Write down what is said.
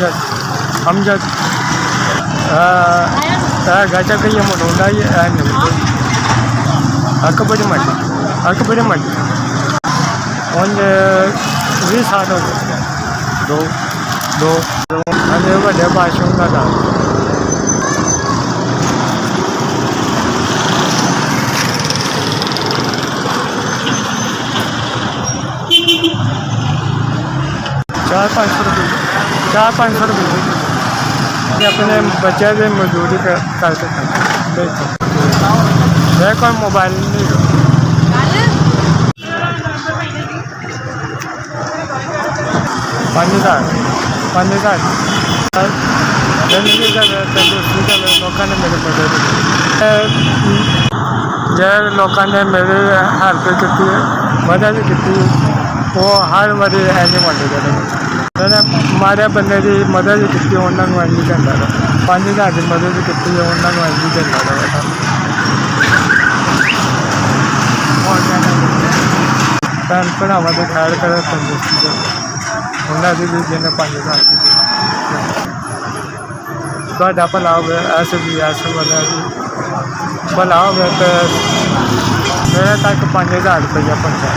अमजद गजब ये मुंडा अकबरी मट उन 20 साल हो गए दो अरे बड़े बादशाहों का नाम 400-500 रुपये अपने बच्चे से मजदूरी करके मेरे को मोबाइल नहीं 5,000 लोगों ने मेरे मदद ਜਿਹੜੇ ਲੋਕਾਂ ਨੇ ਮੇਰੇ ਹੈਲਪ ਕੀਤੀ ਮਦਦ ਕੀਤੀ ਉਹ ਹਰ ਵਾਰੀ ਐਵੇਂ ਮੰਗਦੇ ਨੇ ਜਿਹੜੇ ਮਾਰੇ ਬੰਦੇ ਦੀ ਮਦਦ ਕੀਤੀ ਉਹਨਾਂ ਨੂੰ ਐਵੇਂ ਕਹਿੰਦਾ 5,000 ਦੀ ਮਦਦ ਕੀਤੀ ਉਹਨਾਂ ਨੂੰ ਐਵੇਂ ਕਹਿੰਦਾ ਭੈਣ ਭਰਾਵਾਂ ਦੇ ਖੈਰ ਕਰੇ ਤੰਦਰੁਸਤੀ ਉਹਨਾਂ ਦੀ ਵੀ ਜਿਹਨੇ 5,000 ਦਿੱਤੀ ਤੁਹਾਡਾ ਭਲਾ ਹੋਵੇ ਐਸੇ ਵੀ ਐਸੇ ਵਾਲਾ ਵੀ भला हो गया तो मेरे तक 5,000 रुपया पहुँचा।